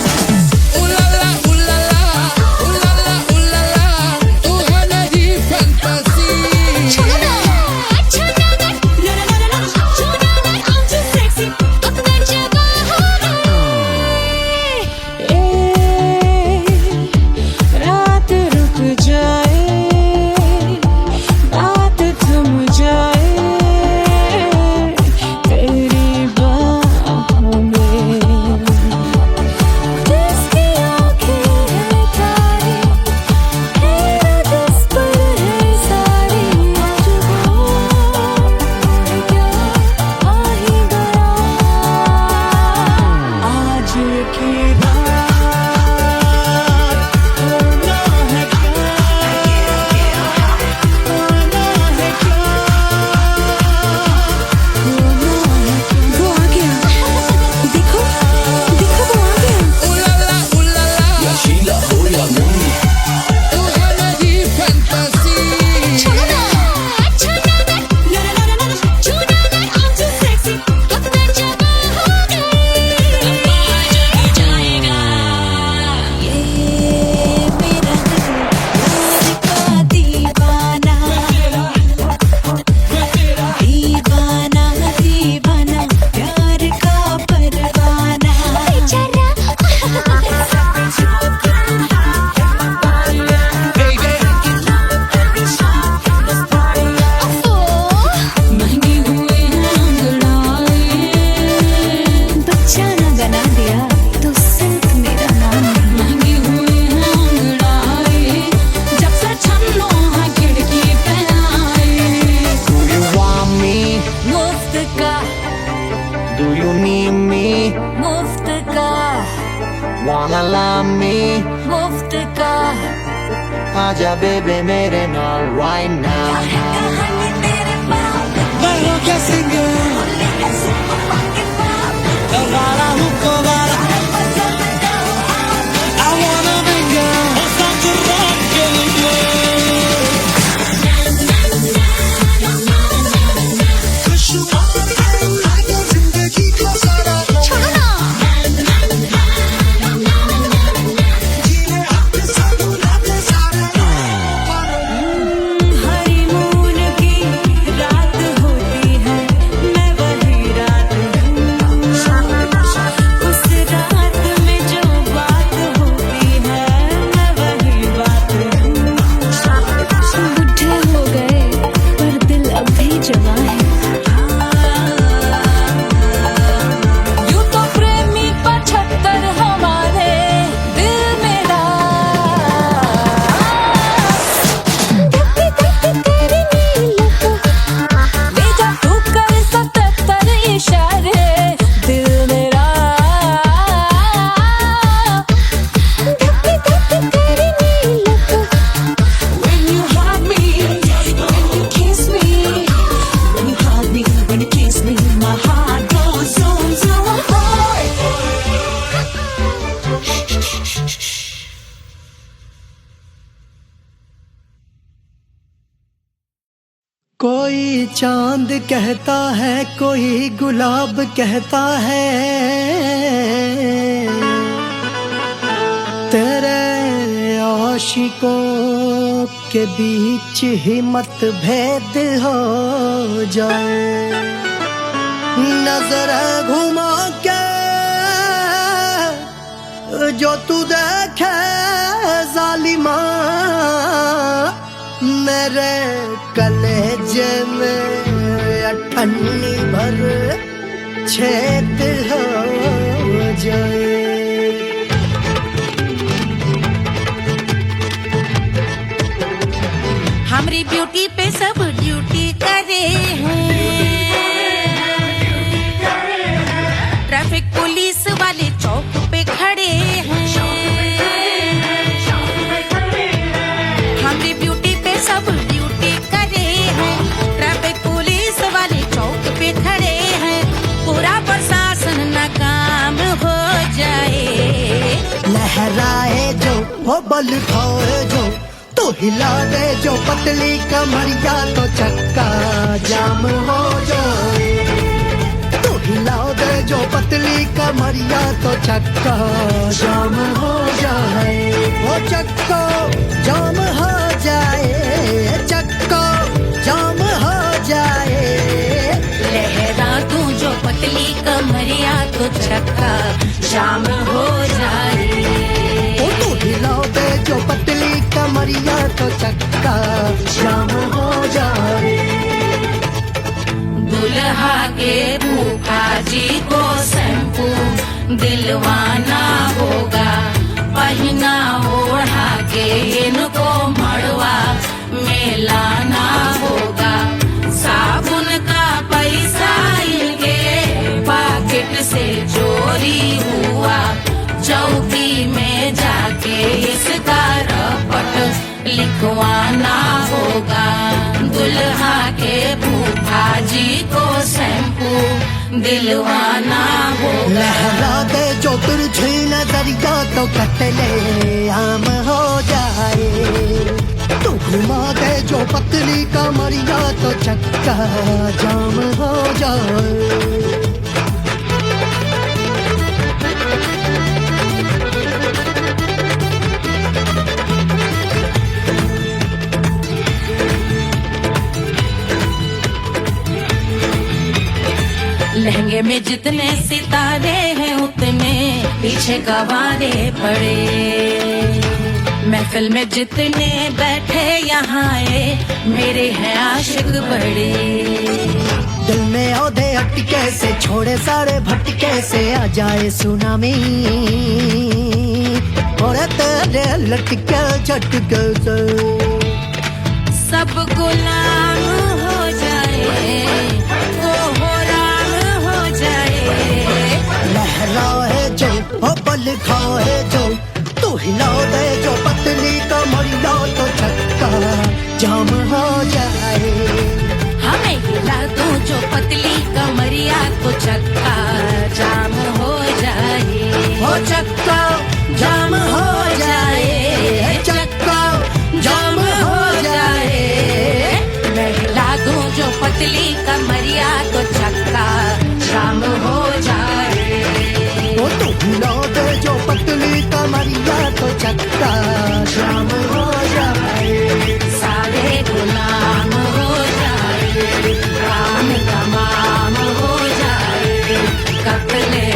Wanna love me?
मुफ्त का
आजा बेबे मेरे नाल right now.
Bailo que singer, el bala hookah bala. I wanna be girl, start to rock and
honeymoon की रात होती है, मैं वही रात
कोई चांद कहता है, कोई गुलाब कहता है, तेरे आशिकों के बीच ही मतभेद हो जाए। नजर घुमा के जो तू देखे जालिमा, मेरे कलेजे में अठन्नी भर छेद हो जाए।
हमारी ब्यूटी पे सब ड्यूटी करे हैं, ट्रैफिक पुलिस वाले चौक पे खड़े हैं। हमारी ब्यूटी पे सब ड्यूटी करे हैं, ट्रैफिक पुलिस वाले चौक पे खड़े हैं। पूरा प्रशासन नाकाम हो जाए।
लहराए जो वो बल खाए जो, तो हिला दे जो पतली कमरिया, तो चक्का जाम हो जाए। तो हिला दे जो पतली कमरिया, तो चक्का जाम हो जाए। वो चक्का जाम हो जाए, चक्का जाम हो जाए।
लहरा तू जो पतली कमरिया, तो चक्का जाम हो जाए।
ओ तो हिला दे जो पतली कमरिया, तो चक्का जाम हो जाए।
दुल्हा के फूफा जी को शैम्पू दिलवाना होगा, पहना ओढ़ा के इनको मड़वा में लाना होगा। साबुन का पैसा इनके पॉकेट से चोरी हुआ, चौकी में जाके इसका रपट लिखवाना होगा। दुल्हा के फूफा जी को शैम्पू दिलवाना होगा।
लहरा दे जो तुरझी नजरिया, तो कतले आम हो जाए। तू घुमा दे जो पतली कमरिया, तो चक्का जाम हो जाए।
लहंगे में जितने सितारे हैं, उतने पीछे गवारे पड़े। महफिल में जितने बैठे यहाँ आए, मेरे हैं आशिक बड़े।
दिल में औधे अटके से, छोड़े सारे भटके से, आ जाए सुनामी और तेरे लटके झटके से
सब गुलाम हो जाए, वो राम हो जाए।
लहराए जो ओ बल खाए जो, तू हिला दे जो पतली कमरिया, तो चक्का जाम हो जाए।
हमें हिला दो जो पतली कमरिया, तो चक्का जाम हो जाए।
ओ चक्का जाम हो जाए, चक्का जाम हो जाए।
मैं हिला दूं जो पतली कमरिया, तो चक्का जाम हो जाए।
ओ तू हिला दे जो पतली कमरिया, तो चक्का जाम हो जाए।
सारे गुलाम हो जाए, काम तमाम हो जाए। कपले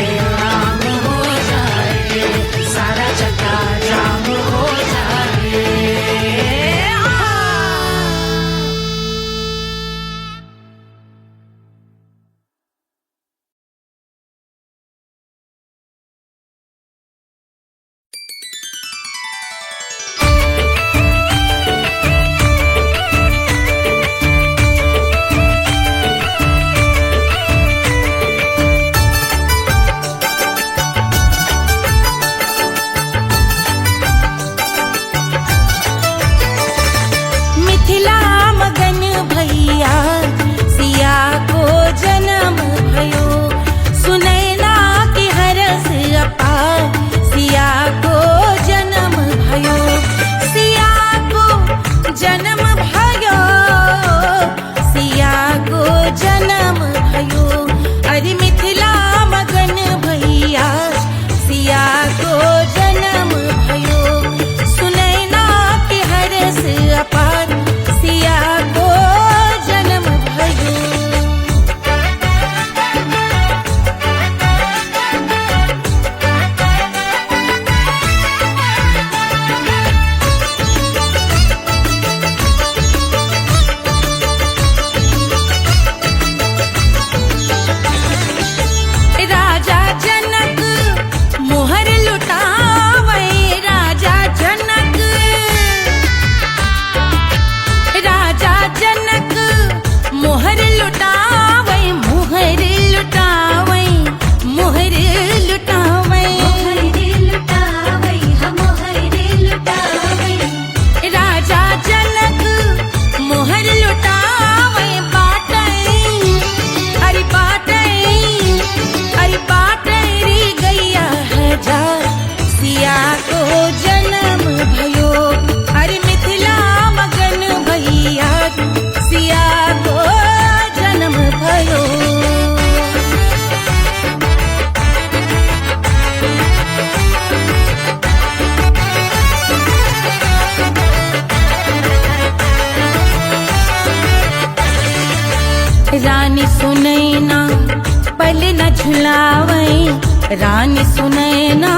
झुलावे रानी सुनैना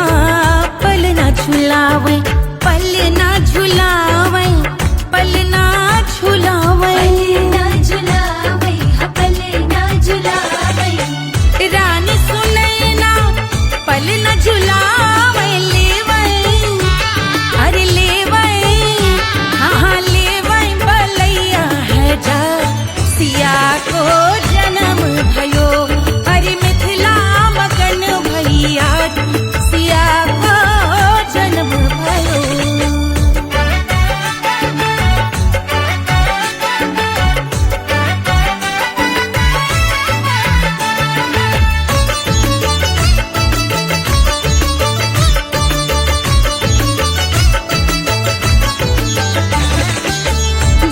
पल न झुलावे पल न झुलावे पल न झुलावे रानी सुनैना पल न झुलावे लेवै अरे लेवै हाँ लेवै बलैया है जा सिया को जन्म भयो अरे मिथिला मगन भैया सिया को जन्म भयो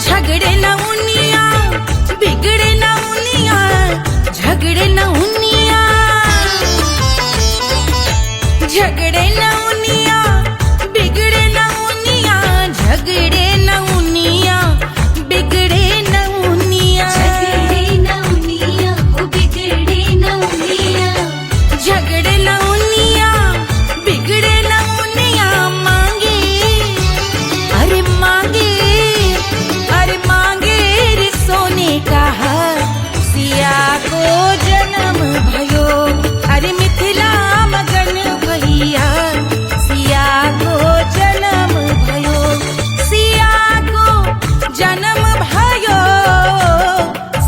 झगड़े न उनिया बिगड़े न उनिया झगड़े न उनिया झगड़े न उनिया बिगड़े न उनिया झगड़े न उनिया बिगड़े न उनिया झगड़े न उनिया बिगड़े न उनिया मांगे अरे मांगे अरे मांगे रे सोने का हार सिया को जन्म भयो अरे मिथिला मगन भैया सिया को जन्म भयो सिया को जन्म भयो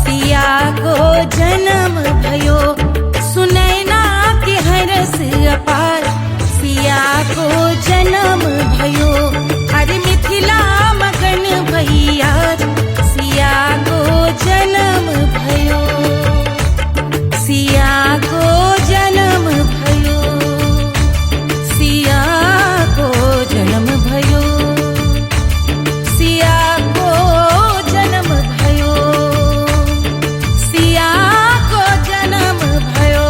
सिया को जन्म भयो सुनैना के हरस अपार सिया को जन्म भयो अरे मिथिला मगन भैया सिया को जन्म भयो सिया को जन्म भयो सिया को जन्म भयो सिया को जन्म भयो सिया को जन्म भयो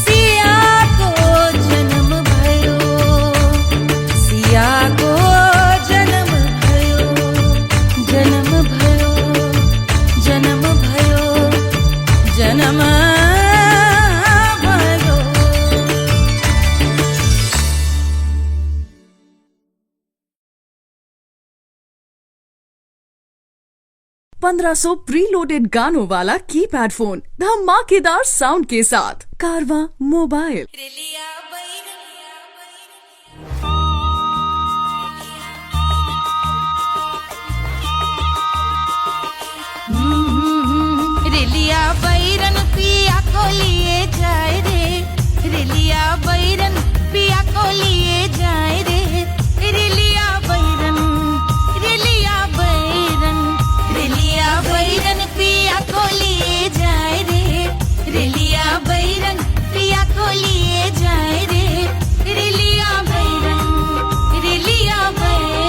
सिया को जन्म भयो सिया को जन्म भयो जन्म भयो जन्म भयो जन्म भयो
1500 प्रीलोडेड गानों वाला कीपैड फोन धमाकेदार साउंड के साथ कारवा मोबाइल।
रेलिया बैरन पिया को लिए जाए रे रेलिया बैरन पिया को लिए जाए रे रेलिया बैरन रेलिया बैरन रेलिया बैरन पिया को लिए जाए रे रेलिया बैरन पिया को लिए जाए रे रेलिया बैरन रेलिया बैरन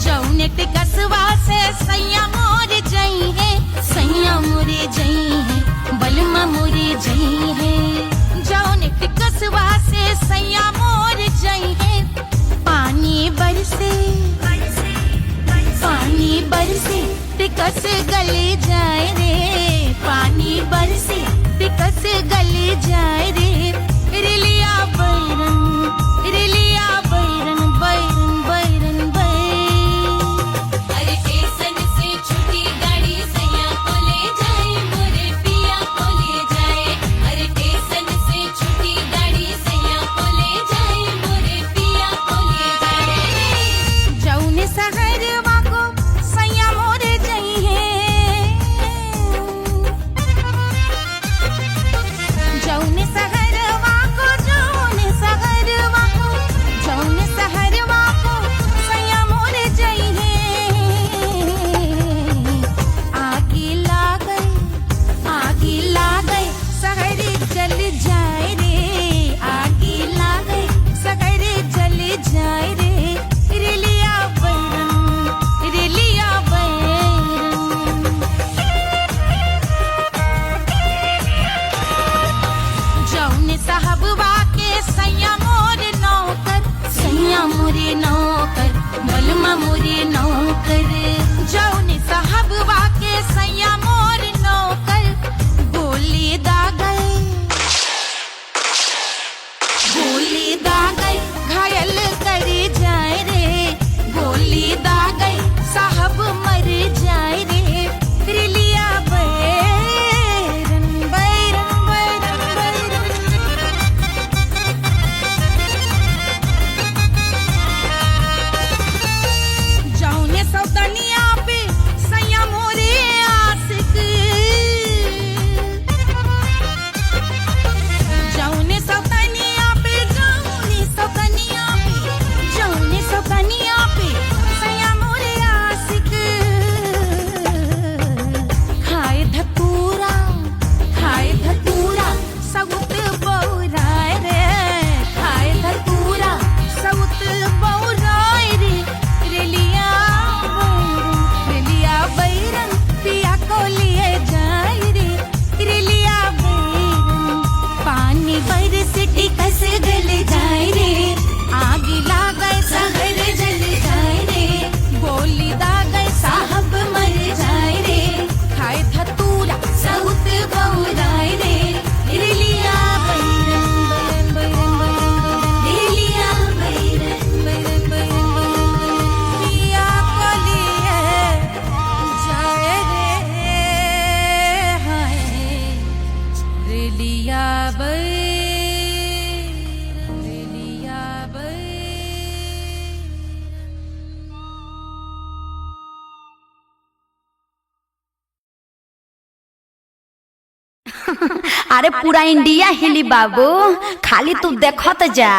जौनेट कसवा से सैया मोरे जई है सैया मोरे जई है बलमा मोरे जई है जौनेट कसवा से सैया मोरे जई है पानी बरसे टिकस गले जाए रे पानी बरसे टिकस गले जाए रे रेलिया बैरन रेलिया बैरन बैरन बैरन बैरन
अरे स्टेशन से छुट्टी गाड़ी सैया को ले जाए मोरे पिया को ले जाए अरे स्टेशन से छुट्टी गाड़ी सैया को ले जाए मोरे पिया को ले जाए
जौने सहरवा को सैया मोरे जई है जौने सहरवा को
अरे पूरा इंडिया हिली बाबू, खाली तू देखत जा।